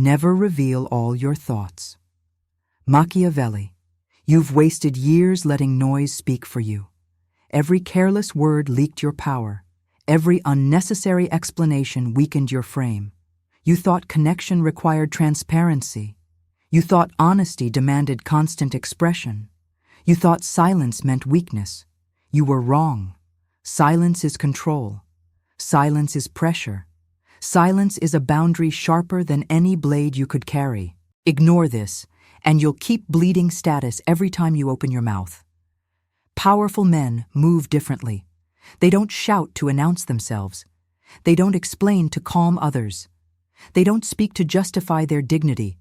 Never reveal all your thoughts. Machiavelli, you've wasted years letting noise speak for you. Every careless word leaked your power. Every unnecessary explanation weakened your frame. You thought connection required transparency. You thought honesty demanded constant expression. You thought silence meant weakness. You were wrong. Silence is control. Silence is pressure. Silence is a boundary sharper than any blade you could carry. Ignore this, and you'll keep bleeding status every time you open your mouth. Powerful men move differently. They don't shout to announce themselves. They don't explain to calm others. They don't speak to justify their dignity.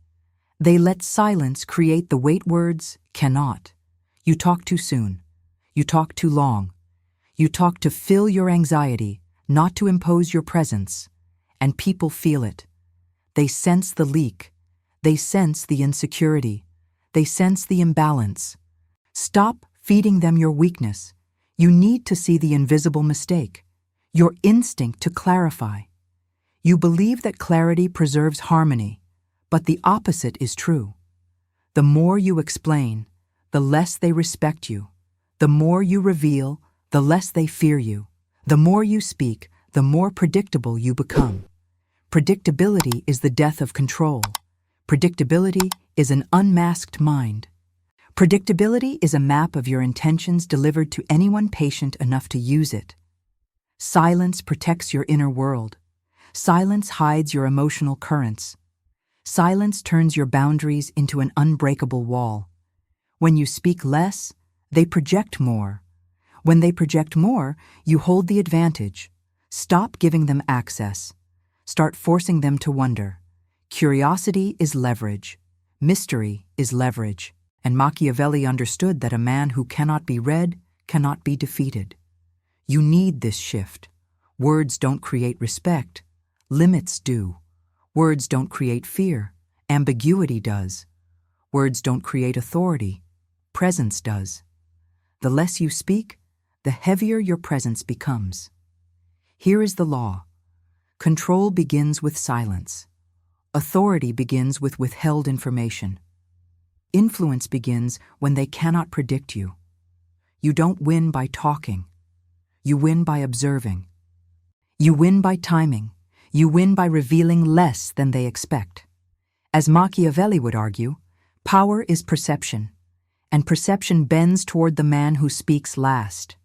They let silence create the weight words cannot. You talk too soon. You talk too long. You talk to fill your anxiety, not to impose your presence. And people feel it. They sense the leak. They sense the insecurity. They sense the imbalance. Stop feeding them your weakness. You need to see the invisible mistake, your instinct to clarify. You believe that clarity preserves harmony, but the opposite is true. The more you explain, the less they respect you. The more you reveal, the less they fear you. The more you speak, the more predictable you become. Predictability is the death of control. Predictability is an unmasked mind. Predictability is a map of your intentions delivered to anyone patient enough to use it. Silence protects your inner world. Silence hides your emotional currents. Silence turns your boundaries into an unbreakable wall. When you speak less, they project more. When they project more, you hold the advantage. Stop giving them access. Start forcing them to wonder. Curiosity is leverage. Mystery is leverage. And Machiavelli understood that a man who cannot be read cannot be defeated. You need this shift. Words don't create respect. Limits do. Words don't create fear. Ambiguity does. Words don't create authority. Presence does. The less you speak, the heavier your presence becomes. Here is the law. Control begins with silence. Authority begins with withheld information. Influence begins when they cannot predict you. You don't win by talking. You win by observing. You win by timing. You win by revealing less than they expect. As Machiavelli would argue, power is perception, and perception bends toward the man who speaks last.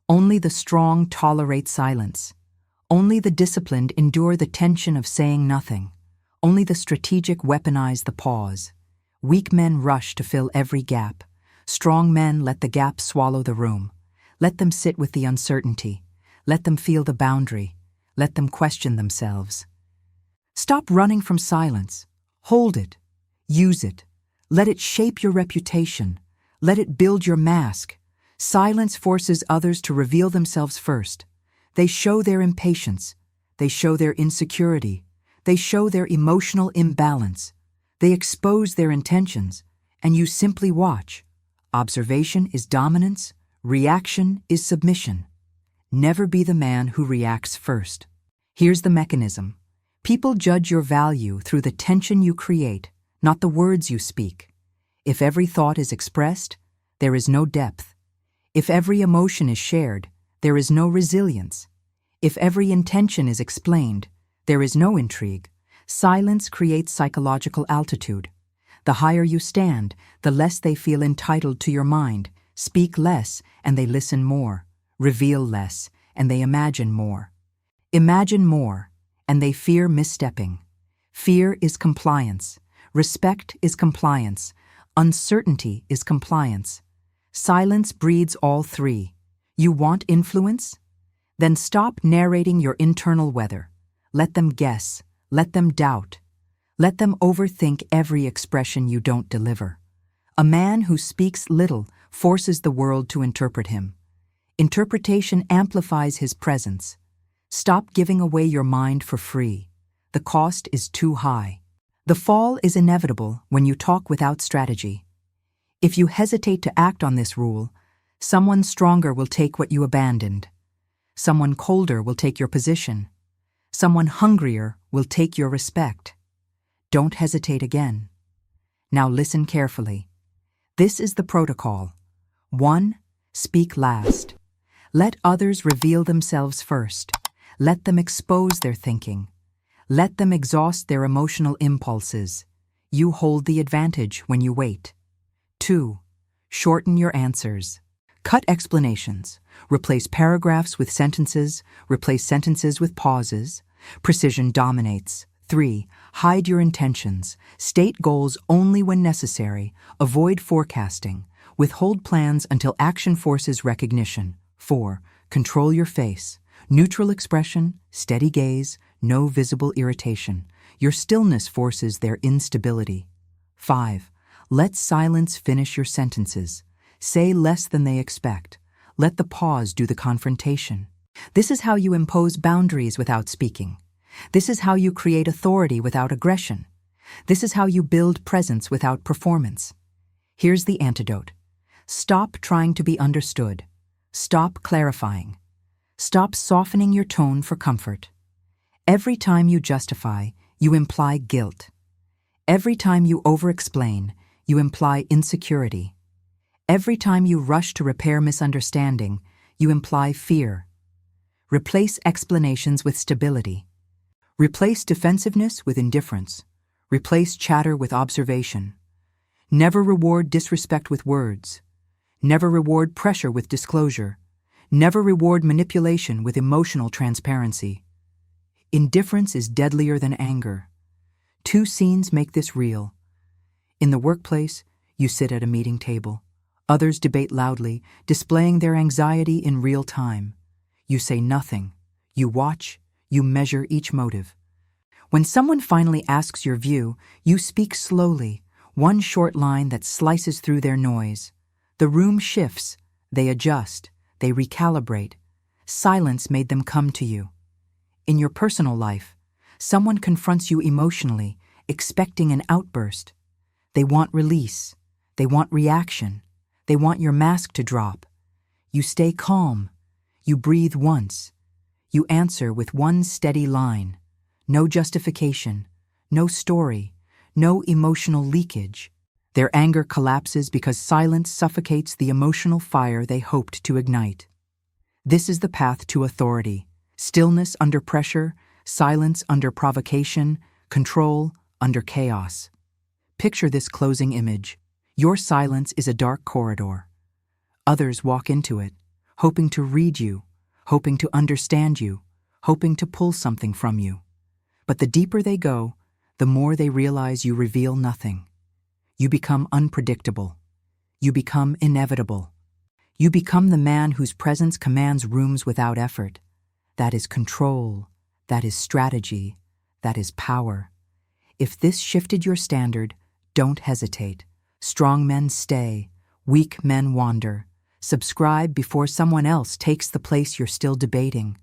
Only the strong tolerate silence. Only the disciplined endure the tension of saying nothing. Only the strategic weaponize the pause. Weak men rush to fill every gap. Strong men let the gap swallow the room. Let them sit with the uncertainty. Let them feel the boundary. Let them question themselves. Stop running from silence. Hold it. Use it. Let it shape your reputation. Let it build your mask. Silence forces others to reveal themselves first. They show their impatience. They show their insecurity. They show their emotional imbalance. They expose their intentions, and you simply watch. Observation is dominance. Reaction is submission. Never be the man who reacts first. Here's the mechanism. People judge your value through the tension you create, not the words you speak. If every thought is expressed, there is no depth. If every emotion is shared, there is no resilience. If every intention is explained, there is no intrigue. Silence creates psychological altitude. The higher you stand, the less they feel entitled to your mind. Speak less, and they listen more. Reveal less, and they imagine more. Imagine more, and they fear misstepping. Fear is compliance. Respect is compliance. Uncertainty is compliance. Silence breeds all three. You want influence? Then stop narrating your internal weather. Let them guess. Let them doubt. Let them overthink every expression you don't deliver. A man who speaks little forces the world to interpret him. Interpretation amplifies his presence. Stop giving away your mind for free. The cost is too high. The fall is inevitable when you talk without strategy. If you hesitate to act on this rule, someone stronger will take what you abandoned. Someone colder will take your position. Someone hungrier will take your respect. Don't hesitate again. Now listen carefully. This is the protocol. 1. Speak last. Let others reveal themselves first. Let them expose their thinking. Let them exhaust their emotional impulses. You hold the advantage when you wait. 2. Shorten your answers. Cut explanations. Replace paragraphs with sentences. Replace sentences with pauses. Precision dominates. 3. Hide your intentions. State goals only when necessary. Avoid forecasting. Withhold plans until action forces recognition. 4. Control your face. Neutral expression, steady gaze, no visible irritation. Your stillness forces their instability. 5. Let silence finish your sentences. Say less than they expect. Let the pause do the confrontation. This is how you impose boundaries without speaking. This is how you create authority without aggression. This is how you build presence without performance. Here's the antidote. Stop trying to be understood. Stop clarifying. Stop softening your tone for comfort. Every time you justify, you imply guilt. Every time you overexplain, you imply insecurity. Every time you rush to repair misunderstanding, you imply fear. Replace explanations with stability. Replace defensiveness with indifference. Replace chatter with observation. Never reward disrespect with words. Never reward pressure with disclosure. Never reward manipulation with emotional transparency. Indifference is deadlier than anger. 2 scenes make this real. In the workplace, you sit at a meeting table. Others debate loudly, displaying their anxiety in real time. You say nothing. You watch. You measure each motive. When someone finally asks your view, you speak slowly, one short line that slices through their noise. The room shifts. They adjust. They recalibrate. Silence made them come to you. In your personal life, someone confronts you emotionally, expecting an outburst. They want release. They want reaction. They want your mask to drop. You stay calm. You breathe once. You answer with one steady line. No justification. No story. No emotional leakage. Their anger collapses because silence suffocates the emotional fire they hoped to ignite. This is the path to authority. Stillness under pressure, silence under provocation, control under chaos. Picture this closing image. Your silence is a dark corridor. Others walk into it, hoping to read you, hoping to understand you, hoping to pull something from you. But the deeper they go, the more they realize you reveal nothing. You become unpredictable. You become inevitable. You become the man whose presence commands rooms without effort. That is control. That is strategy. That is power. If this shifted your standard, don't hesitate. Strong men stay. Weak men wander. Subscribe before someone else takes the place you're still debating.